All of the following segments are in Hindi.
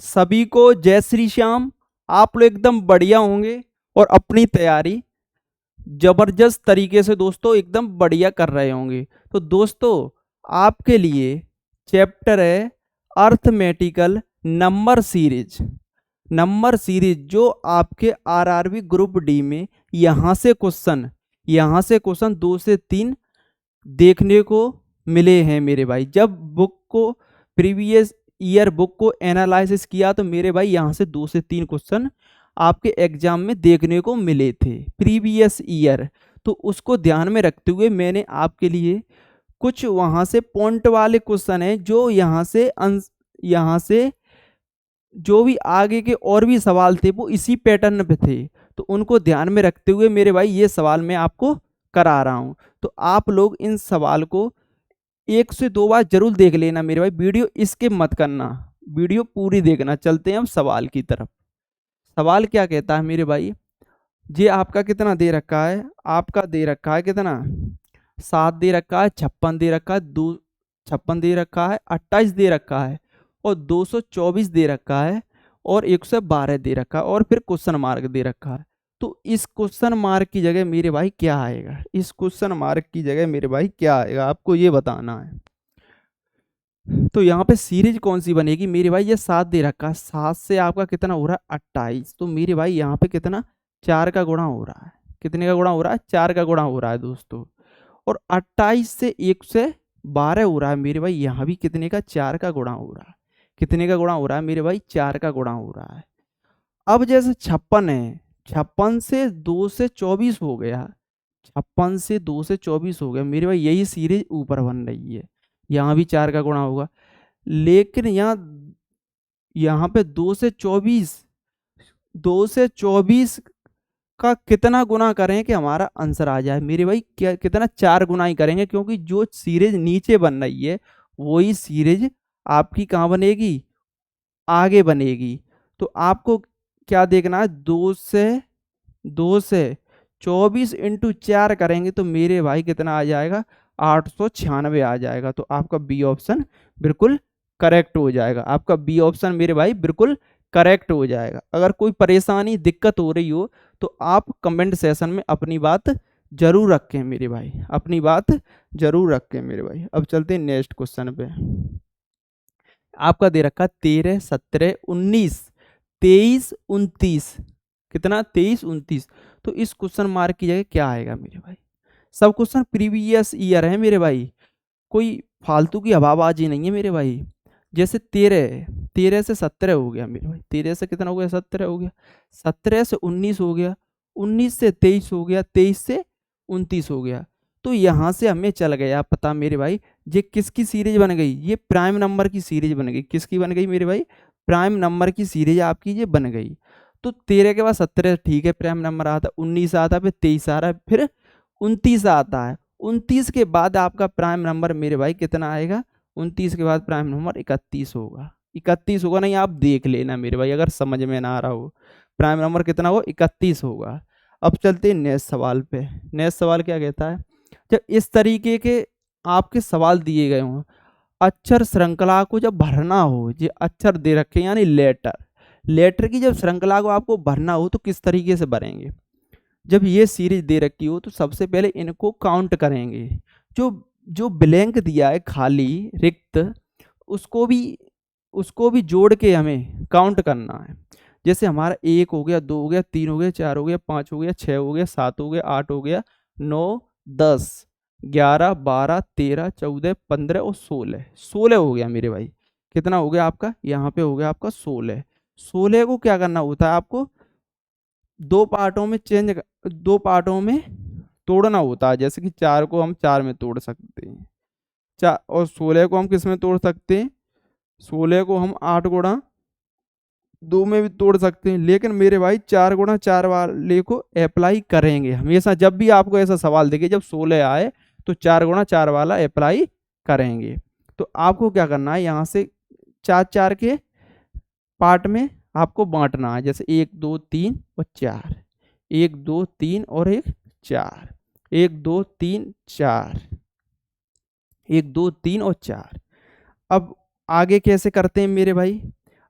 सभी को जय श्री श्याम। आप लोग एकदम बढ़िया होंगे और अपनी तैयारी जबरदस्त तरीके से दोस्तों एकदम बढ़िया कर रहे होंगे। तो दोस्तों आपके लिए चैप्टर है अर्थमेटिकल नंबर सीरीज जो आपके आरआरबी ग्रुप डी में यहाँ से क्वेश्चन 2 से 3 देखने को मिले हैं मेरे भाई। जब बुक को प्रीवियस ईयर बुक को एनालिसिस किया तो मेरे भाई यहाँ से 2 से 3 क्वेश्चन आपके एग्जाम में देखने को मिले थे प्रीवियस ईयर। तो उसको ध्यान में रखते हुए मैंने आपके लिए कुछ वहाँ से पॉइंट वाले क्वेश्चन हैं जो यहाँ से जो भी आगे के और भी सवाल थे वो इसी पैटर्न पे थे। तो उनको ध्यान में रखते हुए मेरे भाई ये सवाल मैं आपको करा रहा हूँ। तो आप लोग इन सवाल को 1 से 2 बार जरूर देख लेना मेरे भाई, वीडियो स्किप मत करना, वीडियो पूरी देखना। चलते हैं अब सवाल की तरफ। सवाल क्या कहता है मेरे भाई, ये आपका कितना दे रखा है, आपका दे रखा है कितना 7 दे रखा है, 56 दे रखा है, 56 दे रखा है, 28 दे रखा है और 224 दे रखा है और 112 दे रखा है और फिर क्वेश्चन मार्क दे रखा है। तो इस क्वेश्चन मार्क की जगह मेरे भाई क्या आएगा, इस क्वेश्चन मार्क की जगह मेरे भाई क्या आएगा आपको ये बताना है। तो यहाँ पे सीरीज कौन सी बनेगी मेरे भाई, ये 7 दे रखा है, 7 से आपका कितना हो रहा है 28। तो मेरे भाई यहाँ पे कितना 4 का गुणा हो रहा है, कितने का गुणा हो रहा है 4 का गुणा हो रहा है दोस्तों। और 28 से 112 हो रहा है मेरे भाई, यहाँ भी कितने का 4 का गुणा हो रहा है, कितने का गुणा हो रहा है मेरे भाई 4 का गुणा हो रहा है। अब जैसे 56 है, 56 से 2 से 24 हो गया, 56 से 2 से 24 हो गया मेरे भाई, यही सीरीज ऊपर बन रही है, यहाँ भी 4 का गुणा होगा। लेकिन यहाँ पे 2 से 24 का कितना गुना करें कि हमारा आंसर आ जाए मेरे भाई, क्या कितना 4 गुना ही करेंगे, क्योंकि जो सीरीज नीचे बन रही है वही सीरीज आपकी कहाँ बनेगी, आगे बनेगी। तो आपको क्या देखना है, 2 से 24 इंटू 4 करेंगे तो मेरे भाई कितना आ जाएगा 896 आ जाएगा। तो आपका बी ऑप्शन बिल्कुल करेक्ट हो जाएगा, आपका बी ऑप्शन मेरे भाई बिल्कुल करेक्ट हो जाएगा। अगर कोई परेशानी दिक्कत हो रही हो तो आप कमेंट सेशन में अपनी बात जरूर रखें मेरे भाई, अपनी बात जरूर रखें मेरे भाई। अब चलते हैं नेक्स्ट क्वेश्चन पे। आपका दे रखा 13, 17, 19, 23, 29, कितना 23, 29। तो इस क्वेश्चन मार्क की जगह क्या आएगा मेरे भाई, सब क्वेश्चन प्रीवियस ईयर है मेरे भाई, कोई फालतू की हवाबाजी नहीं है मेरे भाई। जैसे 13 से 17 हो गया मेरे भाई, 13 से कितना हो गया 17 हो गया, 17 से 19 हो गया, 19 से 23 हो गया, 23 से 29 हो गया। तो यहाँ से हमें चल गया पता मेरे भाई, ये किसकी सीरीज बन गई, ये प्राइम नंबर की सीरीज बन गई। किसकी बन गई मेरे भाई, प्राइम नंबर की सीरीज आपकी ये बन गई। तो 13 के बाद 17 ठीक है प्राइम नंबर आता, 19 आता, फिर 23 आ रहा है, फिर 29 आता है। 29 के बाद आपका प्राइम नंबर मेरे भाई कितना आएगा, 29 के बाद प्राइम नंबर 31 होगा, 31 होगा, नहीं आप देख लेना मेरे भाई अगर समझ में ना आ रहा हो, प्राइम नंबर कितना हो 31 होगा। अब चलते हैं नेक्स्ट सवाल पे। नेक्स्ट सवाल क्या कहता है, जब इस तरीके के आपके सवाल दिए गए हों, अक्षर श्रृंखला को जब भरना हो, ये अक्षर दे रखे यानी लेटर की जब श्रृंखला को आपको भरना हो तो किस तरीके से भरेंगे। जब ये सीरीज दे रखी हो तो सबसे पहले इनको काउंट करेंगे, जो जो ब्लैंक दिया है खाली रिक्त, उसको भी जोड़ के हमें काउंट करना है। जैसे हमारा 1 हो गया, 2 हो गया, 3 हो गया, 4 हो गया, 5 हो गया, 6 हो गया, 7 हो गया, 8 हो गया, 9, 10, 11, 12, 13, 14, 15 और 16 हो गया मेरे भाई। कितना हो गया आपका, यहाँ पे हो गया आपका 16। 16 को क्या करना होता है आपको, दो पार्टों में तोड़ना होता है। जैसे कि 4 को हम 4 में तोड़ सकते हैं, चार, और 16 को हम किस में तोड़ सकते हैं, 16 को हम 8 गुणा 2 में भी तोड़ सकते हैं। लेकिन मेरे भाई 4 गुणा 4 वाले को अप्लाई करेंगे हमेशा, जब भी आपको ऐसा सवाल देखे जब 16 आए तो 4 गुणा 4 वाला अप्लाई करेंगे। तो आपको क्या करना है, यहाँ से 4 के पार्ट में आपको बांटना है। जैसे 1, 2, 3 और 4, 1, 2, 3 और 1, 4, 1, 2, 3, 4, 1, 2, 3 और 4। अब आगे कैसे करते हैं मेरे भाई,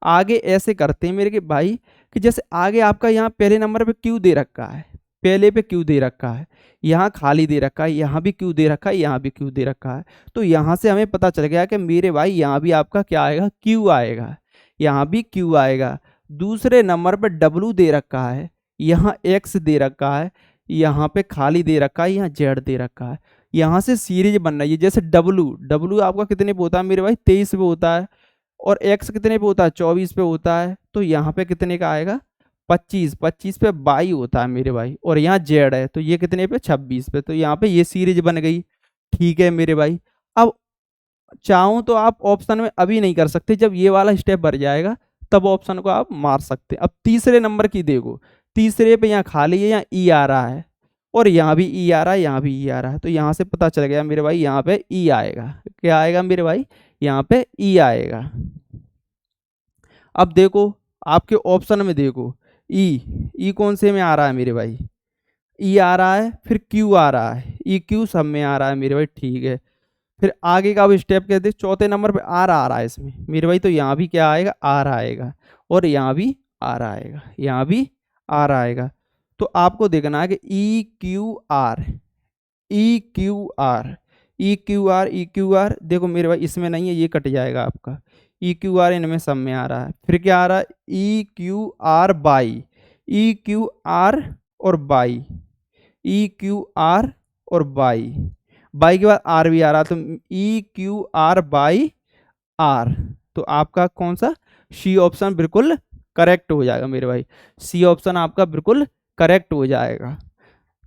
आगे ऐसे करते हैं मेरे के भाई कि जैसे आगे आपका यहाँ पहले नंबर पे क्यू दे रखा है, पहले पे क्यू दे रखा है, यहाँ खाली दे रखा है, यहाँ भी क्यू दे रखा है, यहाँ भी क्यू दे रखा है। तो यहाँ से हमें पता चल गया कि मेरे भाई यहाँ भी आपका क्या आएगा, क्यू आएगा, यहाँ भी क्यू आएगा। दूसरे नंबर पे डब्लू दे रखा है, यहाँ एक्स दे रखा है, यहाँ पे खाली दे रखा है, यहाँ जेड दे रखा है। यहाँ से सीरीज बन रही है, जैसे डब्लू डब्लू आपका कितने पे होता है मेरे भाई, 23 पे होता है, और एक्स कितने पे होता है, 24 पे होता है। तो यहाँ पे कितने का आएगा, 25, 25 पे 22 होता है मेरे भाई, और यहाँ जेड है तो ये कितने पे, 26 पे। तो यहाँ पे ये सीरीज बन गई। ठीक है मेरे भाई। अब चाहूँ तो आप ऑप्शन में अभी नहीं कर सकते, जब ये वाला स्टेप भर जाएगा तब ऑप्शन को आप मार सकते। अब तीसरे नंबर की देखो, तीसरे पे यहाँ खाली है, यहाँ ई आ रहा है, और यहाँ भी ई आ रहा है, यहाँ भी ई आ रहा है। तो यहाँ से पता चल गया मेरे भाई यहाँ पे ई आएगा। क्या आएगा मेरे भाई, यहाँ पे ई आएगा। अब देखो आपके ऑप्शन में देखो, ई कौन से में आ रहा है मेरे भाई, ई आ रहा है, फिर क्यू आ रहा है, ई क्यू सब में आ रहा है मेरे भाई। ठीक है, फिर आगे का अब स्टेप कहते हैं, चौथे नंबर पे आर आ रहा है इसमें मेरे भाई। तो यहाँ भी क्या आएगा, आर आएगा, और यहाँ भी आर आएगा, यहाँ भी आर आएगा। तो आपको देखना है कि ई Q are, E Q are, E Q are, E Q are. देखो मेरे भाई इसमें नहीं है, ये कट जाएगा आपका। ई क्यू आर इनमें सब में आ रहा है। फिर क्या आ रहा है, E Q R by, E Q R और बाई, ई क्यू आर और बाई, बाई के बाद आर भी आ रहा, तो E Q R by R. तो आपका कौन सा, सी ऑप्शन बिल्कुल करेक्ट हो जाएगा मेरे भाई, सी ऑप्शन आपका बिल्कुल करेक्ट हो जाएगा।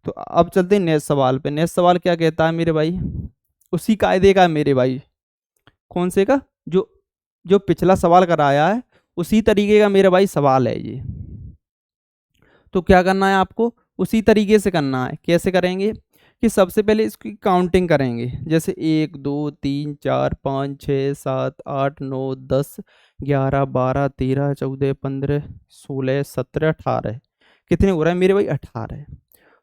तो अब चलते हैं नेक्स्ट सवाल पे। नेक्स्ट सवाल क्या कहता है मेरे भाई, उसी कायदे का है मेरे भाई। कौन से का, जो जो पिछला सवाल कराया है उसी तरीके का मेरे भाई सवाल है ये। तो क्या करना है आपको, उसी तरीके से करना है। कैसे करेंगे कि सबसे पहले इसकी काउंटिंग करेंगे, जैसे 1 2 3 4 5 6 7 8 9 10 11 12 13 14 15 16 17 18, कितने हो रहा है मेरे भाई, 18।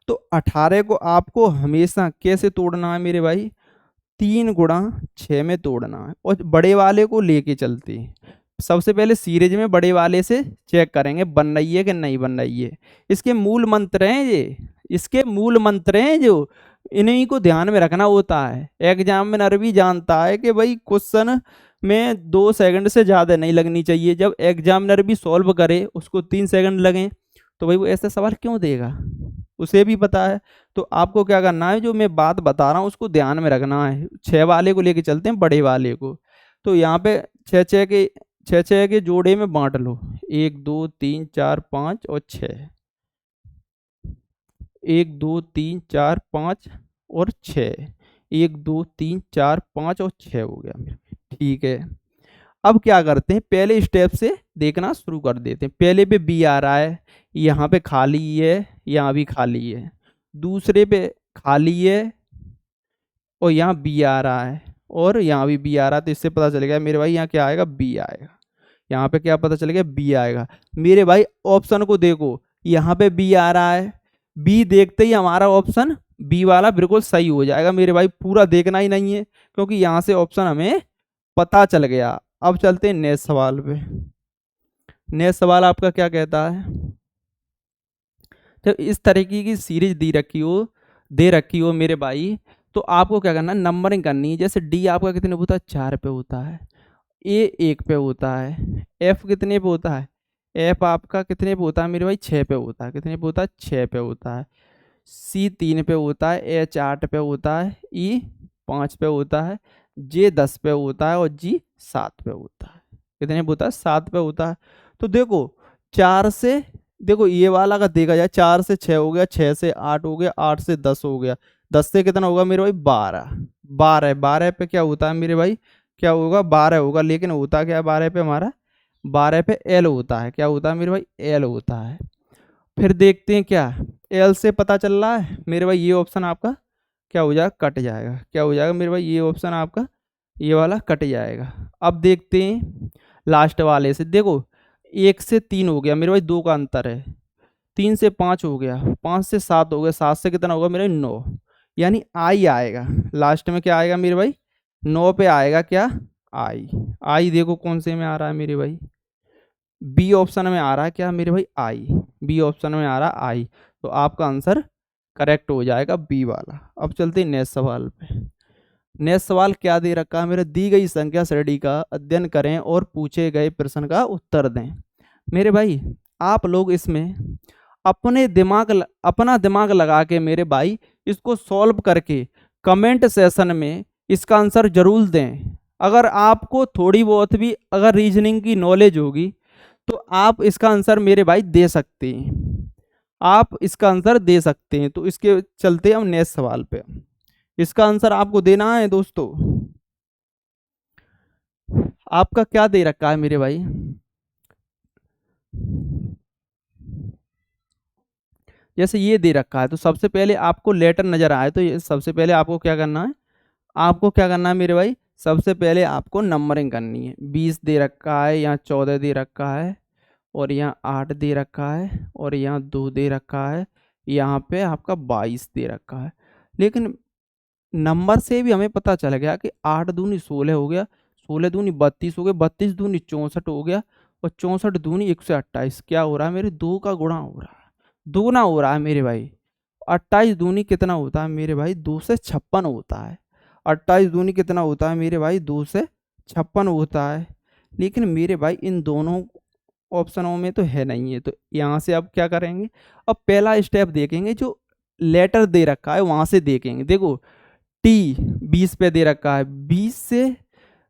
तो 18 को आपको हमेशा कैसे तोड़ना है मेरे भाई, 3 गुणा 6 में तोड़ना है, और बड़े वाले को लेके चलते हैं। सबसे पहले सीरीज में बड़े वाले से चेक करेंगे बन रही है कि नहीं बन रही है। इसके मूल मंत्र हैं ये, इसके मूल मंत्र हैं जो, इन्हीं को ध्यान में रखना होता है। एग्जामिनर भी जानता है कि भाई क्वेश्चन में 2 सेकंड से ज़्यादा नहीं लगनी चाहिए। जब एग्जामिनर भी सॉल्व करे उसको 3 सेकंड लगें तो भाई वो ऐसा सवाल क्यों देगा, उसे भी पता है। तो आपको क्या करना है, जो मैं बात बता रहा हूँ उसको ध्यान में रखना है। 6 वाले को लेके चलते हैं, बड़े वाले को। तो यहाँ पे 6 के जोड़े में बांट लो, 1 2 3 4 5 और 6, 1 2 3 4 5 और 6, 1 2 3 4 5 और 6 हो गया मेरे। ठीक है, अब क्या करते हैं, पहले स्टेप से देखना शुरू कर देते हैं। पहले पे बी आ रहा है, यहाँ पे खाली है, यहाँ भी खाली है। दूसरे पे खाली है और यहाँ बी आ रहा है, और यहाँ भी बी आ रहा है। तो इससे पता चलेगा मेरे भाई यहाँ क्या आएगा, बी आएगा। यहाँ पे क्या पता चलेगा, बी आएगा। मेरे भाई ऑप्शन को देखो, यहाँ पे बी आ रहा है, बी देखते ही हमारा ऑप्शन बी वाला बिल्कुल सही हो जाएगा मेरे भाई। पूरा देखना ही नहीं है क्योंकि यहाँ से ऑप्शन हमें पता चल गया। अब चलते हैं नेक्स्ट सवाल पे। नेक्स्ट सवाल आपका क्या कहता है, जब इस तरीके की सीरीज दे रखी हो मेरे भाई, तो आपको क्या करना है, नंबरिंग करनी है। जैसे डी आपका कितने पे होता है, 4 पे होता है, ए 1 पे होता है, एफ कितने पे होता है, एफ आपका कितने पे होता है मेरे भाई, 6 पे होता है। कितने पे होता है, 6 पे होता है। सी 3 पे होता है, एच 8 पे होता है, ई 5 पे होता है, जे 10 पे होता है, और जी 7 पे होता है। कितने पे होता है, 7 पे होता है। तो देखो 4 से, देखो ये वाला अगर देखा जाए, 4 से 6 हो गया, 6 से 8 हो गया, 8 से 10 हो गया, 10 से कितना होगा मेरे भाई, 12। 12 पे क्या होता है मेरे भाई, क्या होगा, 12 होगा। लेकिन होता क्या है 12 पे हमारा, 12 पे एल होता है। क्या होता है मेरे भाई, एल होता है। फिर देखते हैं क्या, एल से पता चल रहा है मेरे भाई, ये ऑप्शन आपका क्या हो जाएगा, कट जाएगा। क्या हो जाएगा मेरे भाई, ये ऑप्शन आपका ये वाला कट जाएगा। अब देखते हैं लास्ट वाले से। देखो 1 से 3 हो गया मेरे भाई, 2 का अंतर है। 3 से 5 हो गया, 5 से 7 हो गया, 7 से कितना होगा मेरे 9, यानी आई आएगा। लास्ट में क्या आएगा मेरे भाई, 9 पे आएगा क्या, आई। आई देखो कौन से में आ रहा है मेरे भाई, बी ऑप्शन में आ रहा है क्या मेरे भाई, आई। बी ऑप्शन में आ रहा है आई, तो आपका आंसर करेक्ट हो जाएगा बी वाला। अब चलते हैं नेक्स्ट सवाल पे। नेक्स्ट सवाल क्या दे रखा है मेरे, दी गई संख्या श्रेणी का अध्ययन करें और पूछे गए प्रश्न का उत्तर दें। मेरे भाई आप लोग इसमें अपना दिमाग लगा के मेरे भाई इसको सॉल्व करके कमेंट सेशन में इसका आंसर जरूर दें। अगर आपको थोड़ी बहुत भी अगर रीजनिंग की नॉलेज होगी तो आप इसका आंसर मेरे भाई दे सकते हैं, आप इसका आंसर दे सकते हैं। तो इसके चलते हम नेक्स्ट सवाल पे, इसका आंसर आपको देना है दोस्तों। आपका क्या दे रखा है मेरे भाई, जैसे ये दे रखा है तो सबसे पहले आपको लेटर नजर आए तो ये सबसे पहले आपको क्या करना है, आपको क्या करना है मेरे भाई, सबसे पहले आपको नंबरिंग करनी है। 20 दे रखा है, यहाँ 14 दे रखा है, और यहाँ 8 दे रखा है, और यहाँ 2 दे रखा है, यहाँ पे आपका 22 दे रखा है। लेकिन नंबर से भी हमें पता चल गया कि 8 दूनी 16 हो गया, 16 दूनी 32 हो गया, 32 दूनी 64 हो गया, और 64 दूनी 128। क्या हो रहा है मेरे, 2 का गुणा हो रहा है, दोगुना हो रहा है मेरे भाई। 28 दूनी कितना होता है मेरे भाई, 2 से 56 होता है। 28 दूनी कितना होता है मेरे भाई, 2 से 56 होता है। लेकिन मेरे भाई इन दोनों ऑप्शनों में तो है नहीं है, तो यहाँ से अब क्या करेंगे, अब पहला स्टेप देखेंगे, जो लेटर दे रखा है वहां से देखेंगे। देखो टी 20 पे दे रखा है,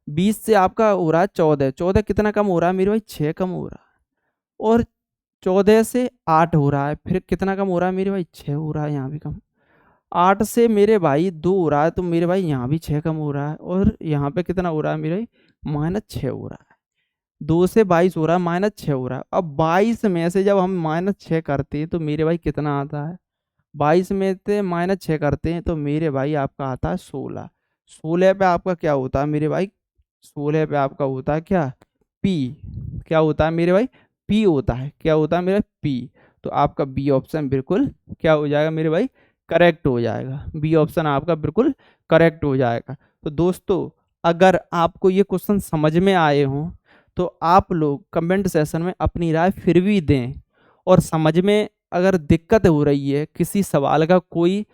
20 से आपका हो रहा है 14, 14 कितना कम हो रहा है मेरे भाई, 6 कम हो रहा है। और 14 से 8 हो रहा है, फिर कितना कम हो रहा है मेरे भाई, 6 हो रहा है, यहाँ भी कम। 8 से मेरे भाई 2 हो रहा है, तो मेरे भाई यहाँ भी 6 कम हो रहा है, और यहाँ पे कितना हो रहा है मेरे भाई, -6 हो रहा है। 2 से 22 हो रहा है, -6 हो रहा है। अब 22 में से जब हम -6 करते हैं तो मेरे भाई कितना आता है, 22 में से -6 करते हैं तो मेरे भाई आपका आता है 16। 16 पे आपका क्या होता है मेरे भाई, 16 पे आपका होता है क्या, पी। क्या होता है मेरे भाई, पी होता है। क्या होता है मेरा, पी। तो आपका बी ऑप्शन बिल्कुल क्या हो जाएगा मेरे भाई, करेक्ट हो जाएगा। बी ऑप्शन आपका बिल्कुल करेक्ट हो जाएगा। तो दोस्तों अगर आपको ये क्वेश्चन समझ में आए हों तो आप लोग कमेंट सेशन में अपनी राय फिर भी दें। और समझ में अगर दिक्कत हो रही है, किसी सवाल का कोई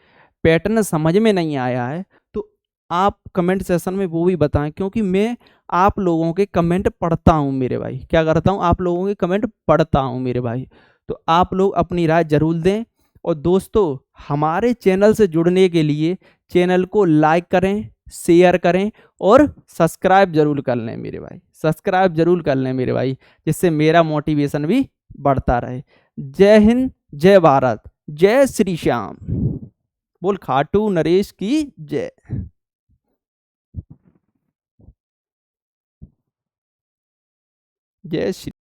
पैटर्न समझ में नहीं आया है, तो आप कमेंट सेशन में वो भी बताएं, क्योंकि मैं आप लोगों के कमेंट पढ़ता हूं मेरे भाई। क्या करता हूं, आप लोगों के कमेंट पढ़ता हूं मेरे भाई। तो आप लोग अपनी राय जरूर दें। और दोस्तों हमारे चैनल से जुड़ने के लिए चैनल को लाइक करें, शेयर करें, और सब्सक्राइब जरूर कर लें मेरे भाई, सब्सक्राइब जरूर कर लें मेरे भाई, जिससे मेरा मोटिवेशन भी बढ़ता रहे। जय हिंद, जय भारत, जय श्री श्याम। बोल खाटू नरेश की जय। जय श्री